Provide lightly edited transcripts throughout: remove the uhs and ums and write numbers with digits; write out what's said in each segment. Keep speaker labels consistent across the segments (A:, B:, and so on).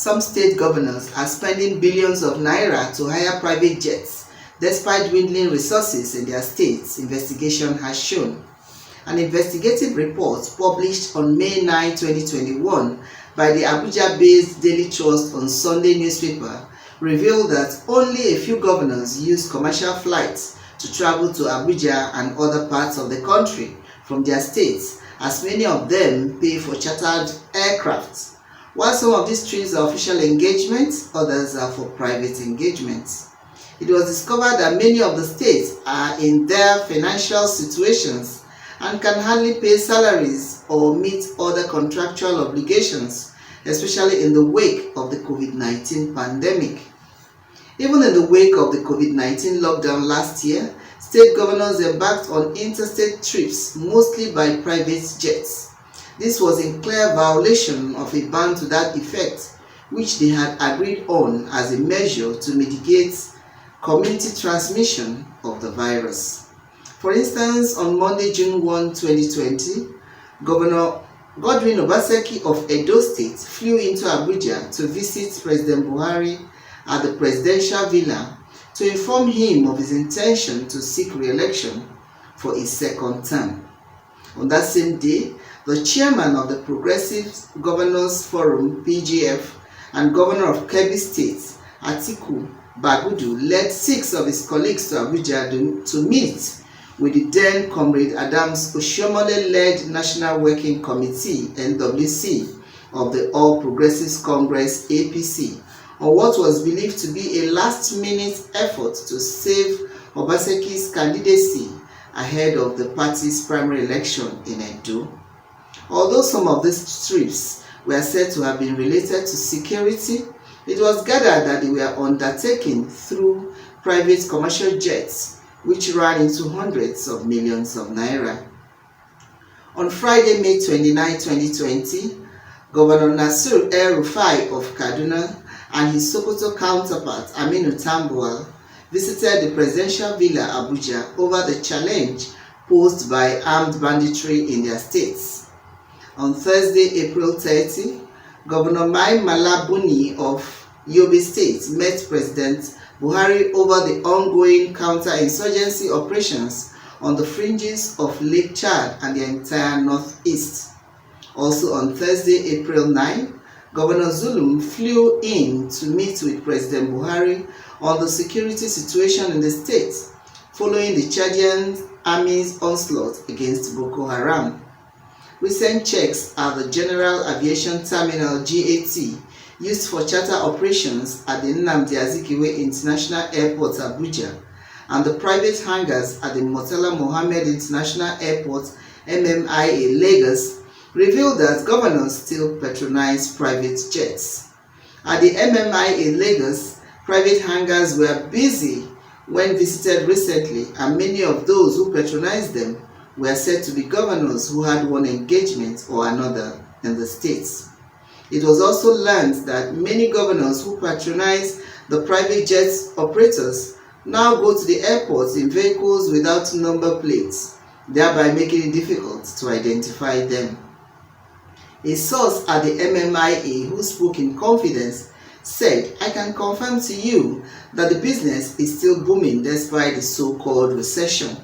A: Some state governors are spending billions of naira to hire private jets, despite dwindling resources in their states, investigation has shown. An investigative report published on May 9, 2021 by the Abuja-based Daily Trust on Sunday newspaper revealed that only a few governors use commercial flights to travel to Abuja and other parts of the country from their states, as many of them pay for chartered aircraft. While some of these trips are official engagements, others are for private engagements. It was discovered that many of the states are in their financial situations and can hardly pay salaries or meet other contractual obligations, especially in the wake of the COVID-19 pandemic. Even in the wake of the COVID-19 lockdown last year, state governors embarked on interstate trips, mostly by private jets. This was in clear violation of a ban to that effect, which they had agreed on as a measure to mitigate community transmission of the virus. For instance, on Monday, June 1, 2020, Governor Godwin Obaseki of Edo State flew into Abuja to visit President Buhari at the presidential villa to inform him of his intention to seek re-election for his second term. On that same day, the chairman of the Progressive Governors Forum (PGF) and governor of Kebbi State, Atiku Bagudu, led 6 of his colleagues to Abuja to meet with the then Comrade Adams Oshiomhole-led National Working Committee (NWC) of the All Progressives Congress (APC) on what was believed to be a last-minute effort to save Obaseki's candidacy ahead of the party's primary election in Edo. Although some of these trips were said to have been related to security, it was gathered that they were undertaken through private commercial jets, which ran into hundreds of millions of naira. On Friday, May 29, 2020, Governor Nasir El-Rufai of Kaduna and his Sokoto counterpart Aminu Tambuwal visited the presidential villa Abuja over the challenge posed by armed banditry in their states. On Thursday, April 30, Governor Mai Mala Buni of Yobe State met President Buhari over the ongoing counter-insurgency operations on the fringes of Lake Chad and the entire northeast. Also on Thursday, April 9, Governor Zulum flew in to meet with President Buhari on the security situation in the state, following the Chadian army's onslaught against Boko Haram. Recent checks at the General Aviation Terminal (GAT) used for charter operations at the Nnamdi Azikiwe International Airport, Abuja, and the private hangars at the Murtala Mohammed International Airport, MMIA, Lagos, revealed that governors still patronize private jets. At the MMIA Lagos, private hangars were busy when visited recently, and many of those who patronized them were said to be governors who had one engagement or another in the states. It was also learned that many governors who patronize the private jet operators now go to the airports in vehicles without number plates, thereby making it difficult to identify them. A source at the MMIA who spoke in confidence said, "I can confirm to you that the business is still booming despite the so-called recession.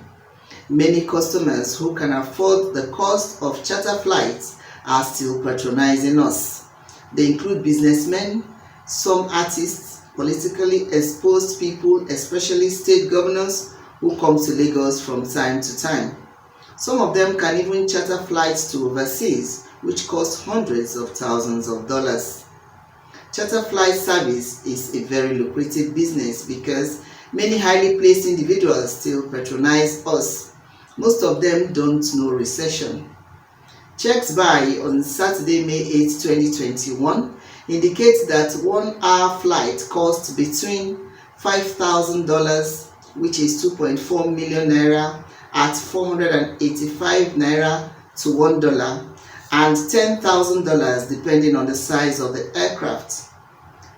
A: Many customers who can afford the cost of charter flights are still patronizing us. They include businessmen, some artists, politically exposed people, especially state governors who come to Lagos from time to time. Some of them can even charter flights to overseas, which cost hundreds of thousands of dollars. Charter flight service is a very lucrative business because many highly placed individuals still patronize us. Most of them don't know recession." Checks by on Saturday, May 8, 2021 indicate that 1-hour flight cost between $5,000, which is 2.4 million naira at 485 naira to $1, and $10,000 depending on the size of the aircraft.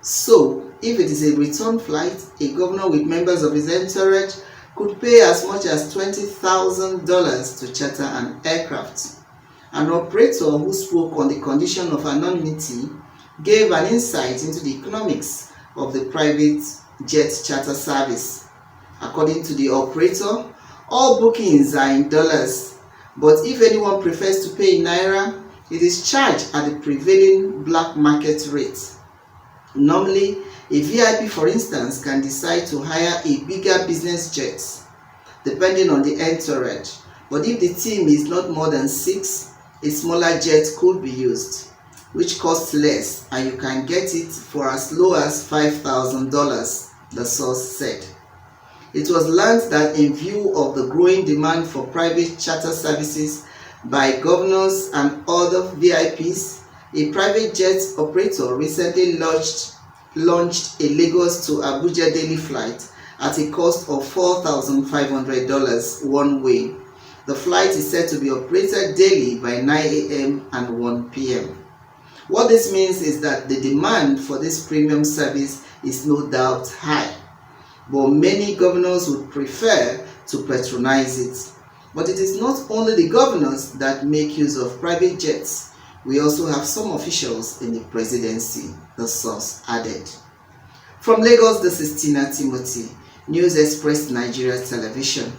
A: So, if it is a return flight, a governor with members of his entourage could pay as much as $20,000 to charter an aircraft. An operator who spoke on the condition of anonymity gave an insight into the economics of the private jet charter service. According to the operator, all bookings are in dollars, but if anyone prefers to pay in naira, it is charged at the prevailing black market rate. Normally, a VIP, for instance, can decide to hire a bigger business jet, depending on the entourage. But if the team is not more than 6, a smaller jet could be used, which costs less, and you can get it for as low as $5,000, the source said. It was learned that in view of the growing demand for private charter services by governors and other VIPs, a private jet operator recently launched a Lagos to Abuja daily flight at a cost of $4,500 one way. The flight is said to be operated daily by 9 a.m. and 1 p.m. What this means is that the demand for this premium service is no doubt high, but many governors would prefer to patronize it. But it is not only the governors that make use of private jets. We also have some officials in the presidency, the source added. From Lagos, this is Tina Timothy, News Express Nigeria Television.